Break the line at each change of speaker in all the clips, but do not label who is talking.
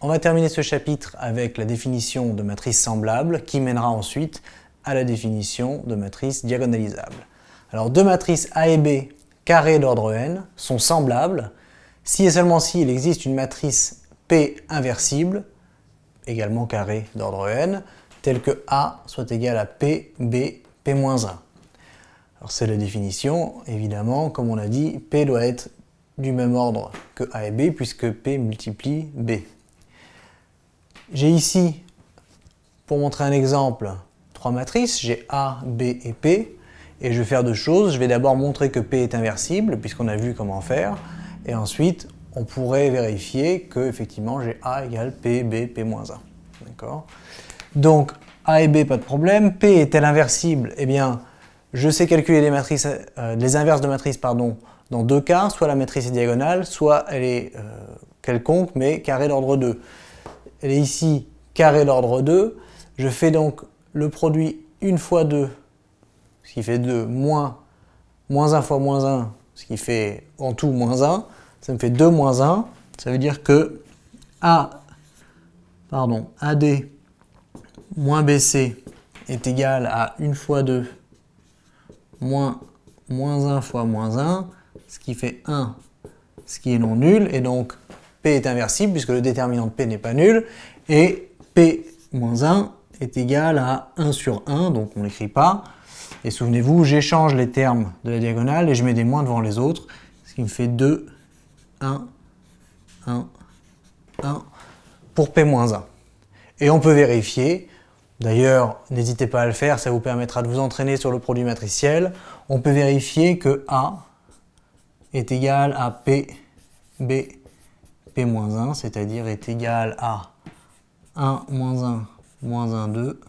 On va terminer ce chapitre avec la définition de matrice semblable qui mènera ensuite à la définition de matrice diagonalisable. Alors deux matrices A et B carrées d'ordre n sont semblables si et seulement si il existe une matrice P inversible, également carrée d'ordre n, telle que A soit égal à P, B, P-1. Alors c'est la définition, évidemment, comme on l'a dit, P doit être du même ordre que A et B puisque P multiplie B. J'ai ici, pour montrer un exemple, trois matrices, j'ai A, B et P, et je vais faire deux choses. Je vais d'abord montrer que P est inversible, puisqu'on a vu comment faire, et ensuite, on pourrait vérifier que, effectivement, j'ai A égale P, B, P-1. D'accord ? Donc, A et B, pas de problème. P est-elle inversible? Eh bien, je sais calculer les inverses de matrices dans deux cas, soit la matrice est diagonale, soit elle est quelconque, mais carrée d'ordre 2. Elle est ici carré d'ordre 2. Je fais donc le produit 1 fois 2, ce qui fait 2, moins 1 fois moins 1, ce qui fait en tout moins 1. Ça me fait 2 moins 1. Ça veut dire que AD moins BC est égal à 1 fois 2 moins 1 fois moins 1, ce qui fait 1, ce qui est non nul. Et donc, P est inversible puisque le déterminant de P n'est pas nul, et P moins 1 est égal à 1 sur 1, donc on n'écrit pas. Et souvenez-vous, j'échange les termes de la diagonale et je mets des moins devant les autres, ce qui me fait 2, 1, 1, 1 pour P moins 1. Et on peut vérifier, d'ailleurs n'hésitez pas à le faire, ça vous permettra de vous entraîner sur le produit matriciel. On peut vérifier que A est égal à P, B, P-1, c'est-à-dire est égal à 1, moins 1, moins 1, 2,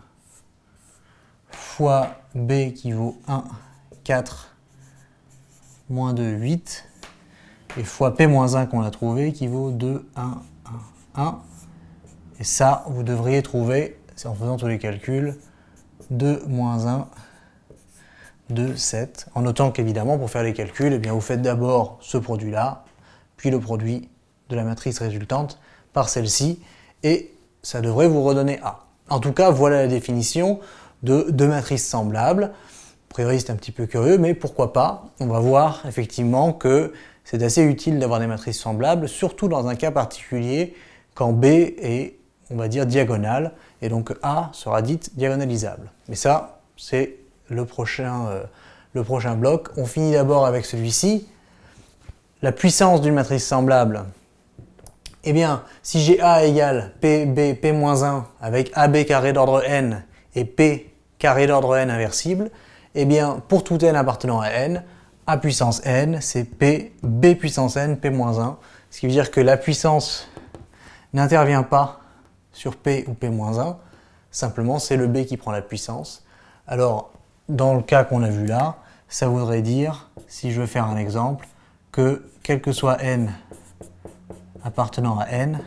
fois B qui vaut 1, 4, moins 2, 8, et fois P-1 qu'on a trouvé qui vaut 2, 1, 1, 1. Et ça, vous devriez trouver, c'est en faisant tous les calculs, 2, moins 1, 2, 7. En notant qu'évidemment, pour faire les calculs, eh bien, vous faites d'abord ce produit-là, puis le produit de la matrice résultante par celle-ci, et ça devrait vous redonner A. En tout cas, voilà la définition de deux matrices semblables. A priori, c'est un petit peu curieux, mais pourquoi pas? On va voir effectivement que c'est assez utile d'avoir des matrices semblables, surtout dans un cas particulier, quand B est, on va dire, diagonale, et donc A sera dite diagonalisable. Mais ça, c'est le prochain bloc. On finit d'abord avec celui-ci. La puissance d'une matrice semblable. Eh bien, si j'ai A égale P, B, P-1 avec AB carré d'ordre n et P carré d'ordre n inversible, eh bien, pour tout n appartenant à n, A puissance n, c'est P, B puissance n, P-1, ce qui veut dire que la puissance n'intervient pas sur P ou P-1, simplement c'est le B qui prend la puissance. Alors, dans le cas qu'on a vu là, ça voudrait dire, si je veux faire un exemple, que quel que soit n appartenant à n,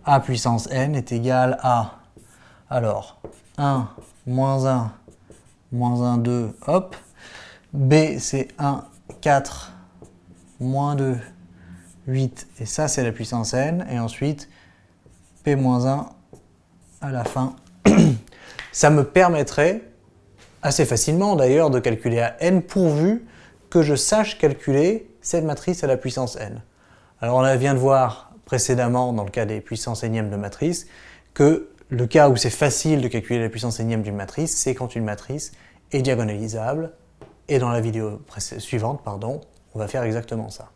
A puissance n est égal à, alors, 1, moins 1, moins 1, 2, hop. B, c'est 1, 4, moins 2, 8, et ça, c'est la puissance n. Et ensuite, P-1 à la fin. Ça me permettrait, assez facilement d'ailleurs, de calculer à n pourvu que je sache calculer cette matrice à la puissance n. Alors on vient de voir précédemment, dans le cas des puissances énièmes de matrice, que le cas où c'est facile de calculer la puissance énième d'une matrice, c'est quand une matrice est diagonalisable. Et dans la vidéo suivante, on va faire exactement ça.